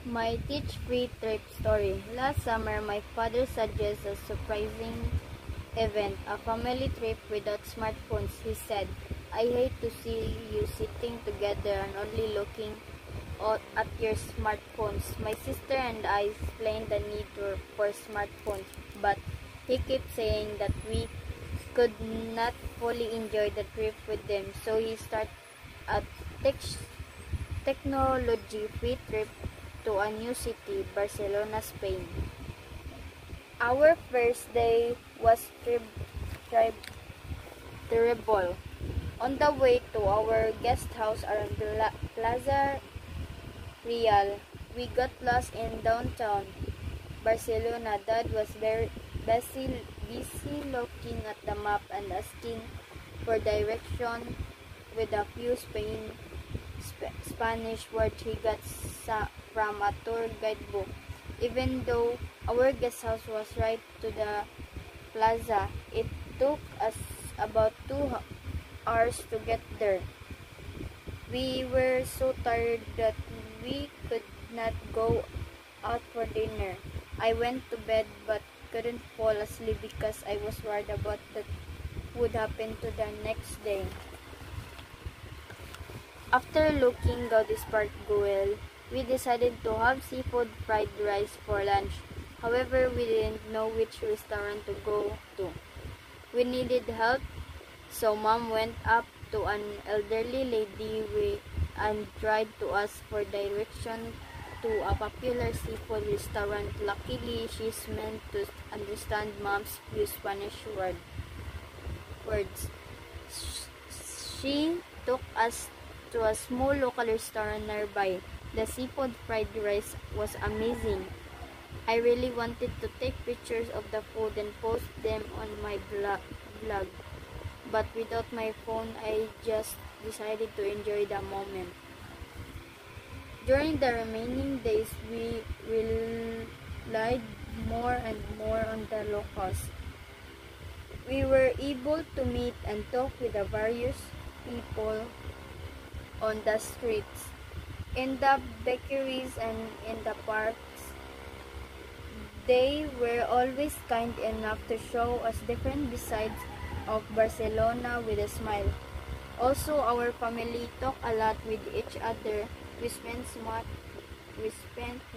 My Teach Free Trip story. Last summer, my father suggested a surprising event, a family trip without smartphones. He said, I hate to see you sitting together and only looking at your smartphones. My sister and I explained the need for smartphones, but he kept saying that we could not fully enjoy the trip with them, so he started a technology-free trip to a new city, Barcelona, Spain. Our first day was terrible. On the way to our guest house around Plaza Real, we got lost in downtown Barcelona. Dad was very busy looking at the map and asking for direction with a few Spanish words he got from a tour guidebook. Even though our guest house was right to the plaza, it took us about 2 hours to get there. We were so tired that we could not go out for dinner. I went to bed but couldn't fall asleep because I was worried about what would happen to the next day. After looking Gaudis Park Guel, we decided to have seafood fried rice for lunch. However, we didn't know which restaurant to go to. We needed help, so Mom went up to an elderly lady and tried to ask for direction to a popular seafood restaurant. Luckily, she's meant to understand Mom's few Spanish words. She took us to a small local restaurant nearby. The seafood fried rice was amazing. I really wanted to take pictures of the food and post them on my blog. But without my phone, I just decided to enjoy the moment. During the remaining days, we relied more and more on the locals. We were able to meet and talk with the various people on the streets, in the bakeries, and in the parks. They were always kind enough to show us different sides of Barcelona with a smile. Also, our family talked a lot with each other. We spent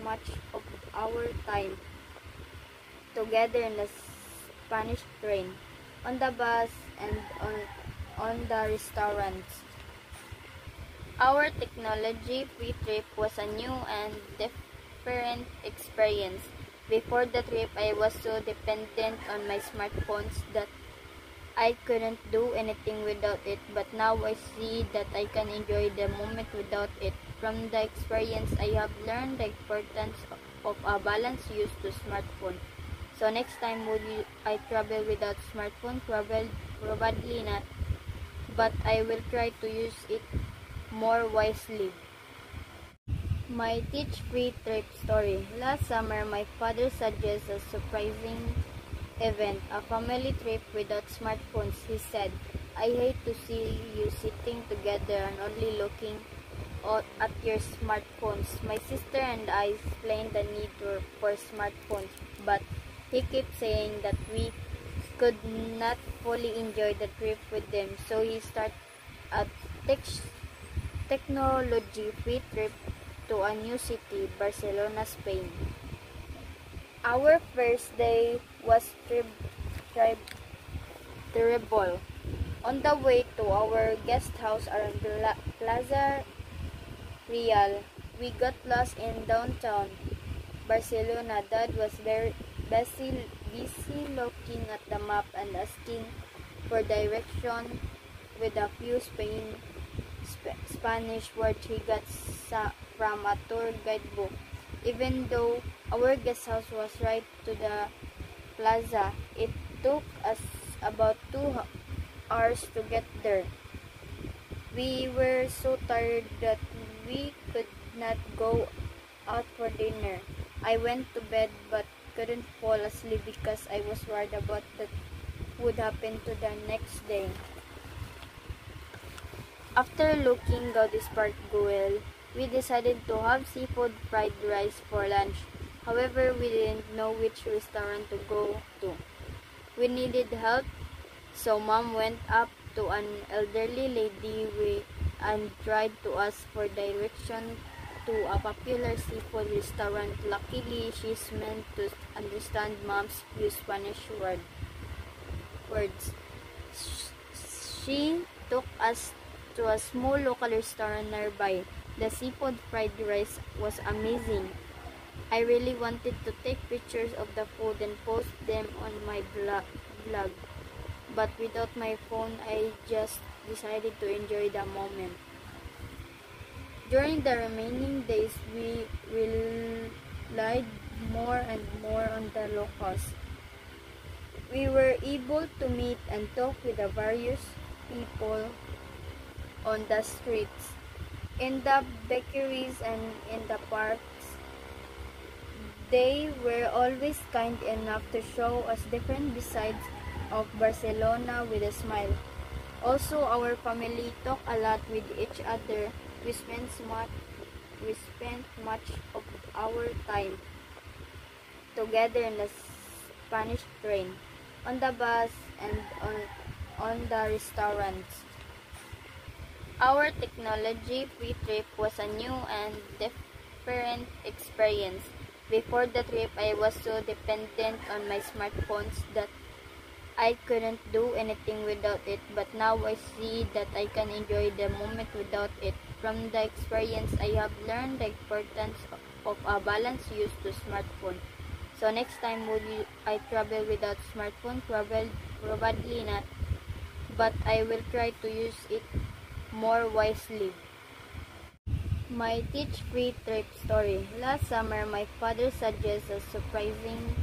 much of our time together in the Spanish train, on the bus, and on the restaurants. Our technology-free trip was a new and different experience. Before the trip, I was so dependent on my smartphones that I couldn't do anything without it, but now I see that I can enjoy the moment without it. From the experience, I have learned the importance of a balanced use to smartphone. So next time I travel without smartphone? Probably not, but I will try to use it more wisely. My Teach Free Trip story. Last summer, my father suggested a surprising event, a family trip without smartphones. He said, I hate to see you sitting together and only looking at your smartphones. My sister and I explained the need for smartphones, but he kept saying that we could not fully enjoy the trip with them, so he started a technology-free trip to a new city, Barcelona, Spain. Our first day was terrible. On the way to our guest house around Plaza Real, we got lost in downtown Barcelona. Dad was very busy looking at the map and asking for direction with a few Spanish words he got from a tour guidebook. Even though our guest house was right to the plaza, it took us about 2 hours to get there. We were so tired that we could not go out for dinner. I went to bed but couldn't fall asleep because I was worried about what would happen to the next day. After looking Gaudis Park Guel, we decided to have seafood fried rice for lunch. However, we didn't know which restaurant to go to. We needed help, so Mom went up to an elderly lady and tried to ask for direction to a popular seafood restaurant. Luckily, she's meant to understand Mom's few Spanish words. She took us to a small local restaurant nearby. The seafood fried rice was amazing. I really wanted to take pictures of the food and post them on my blog. But without my phone, I just decided to enjoy the moment. During the remaining days, we relied more and more on the locals. We were able to meet and talk with the various people on the streets, in the bakeries, and in the parks. They were always kind enough to show us different sides of Barcelona with a smile. Also, our family talked a lot with each other. We spent much of our time together in the Spanish train, on the bus, and on the restaurants. Our technology-free trip was a new and different experience. Before the trip, I was so dependent on my smartphones that I couldn't do anything without it, but now I see that I can enjoy the moment without it. From the experience, I have learned the importance of a balanced use to smartphone. So next time I travel without smartphone? Probably not, but I will try to use it more wisely. My teach-free trip story. Last summer, my father suggested a surprising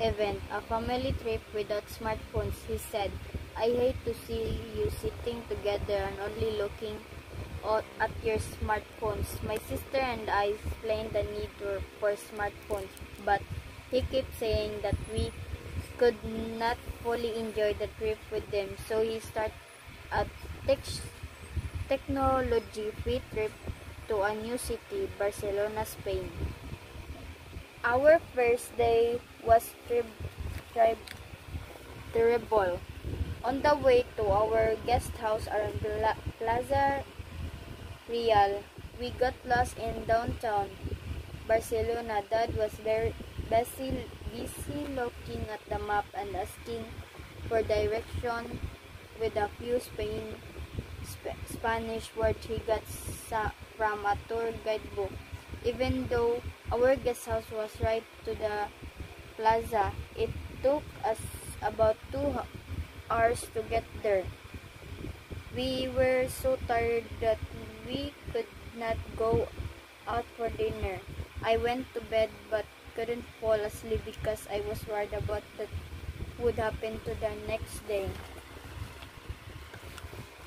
event, a family trip without smartphones. He said, "I hate to see you sitting together and only looking at your smartphones." My sister and I explained the need for smartphones, but he kept saying that we could not fully enjoy the trip with them, so he started a technology-free trip to a new city, Barcelona, Spain. Our first day was terrible. On the way to our guest house around Plaza Real, we got lost in downtown Barcelona. Dad was very busy looking at the map and asking for direction with a few Spanish words he got from a tour guidebook. Even though our guest house was right to the plaza, it took us about 2 hours to get there. We were so tired that we could not go out for dinner. I went to bed but couldn't fall asleep because I was worried about what would happen to the next day.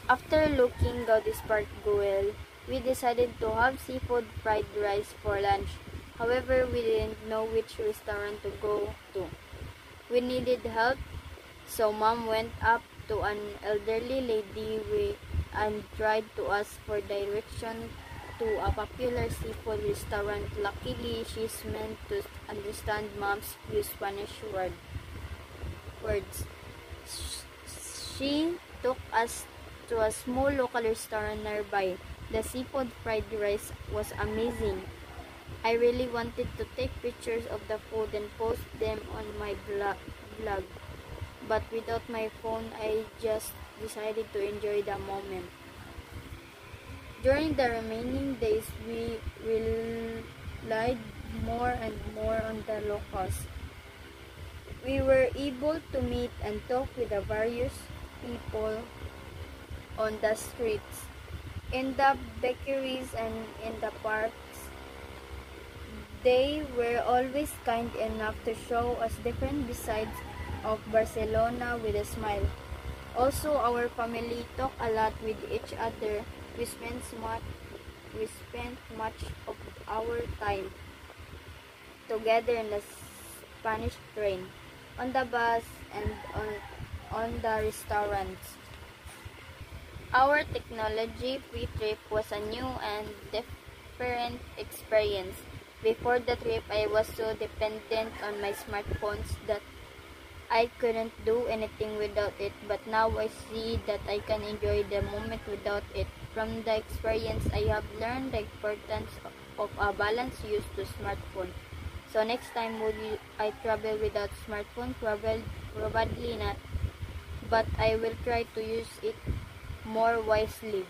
After looking Gaudis Park Güell, we decided to have seafood fried rice for lunch. However, we didn't know which restaurant to go to. We needed help, so Mom went up to an elderly lady and tried to ask for direction to a popular seafood restaurant. Luckily, she's meant to understand Mom's few Spanish words. She took us to a small local restaurant nearby. The seafood fried rice was amazing. I really wanted to take pictures of the food and post them on my blog. But without my phone, I just decided to enjoy the moment. During the remaining days, we relied more and more on the locals. We were able to meet and talk with the various people on the streets, in the bakeries, and in the parks. They were always kind enough to show us different sides of Barcelona with a smile. Also, our family talked a lot with each other. We spent much of our time together in the Spanish train, on the bus, and on the restaurants. Our technology-free trip was a new and different different experience. Before the trip, I was so dependent on my smartphones that I couldn't do anything without it, but now I see that I can enjoy the moment without it. From the experience, I have learned the importance of a balanced use to smartphone. So next time I travel without smartphone? Probably not, but I will try to use it more wisely.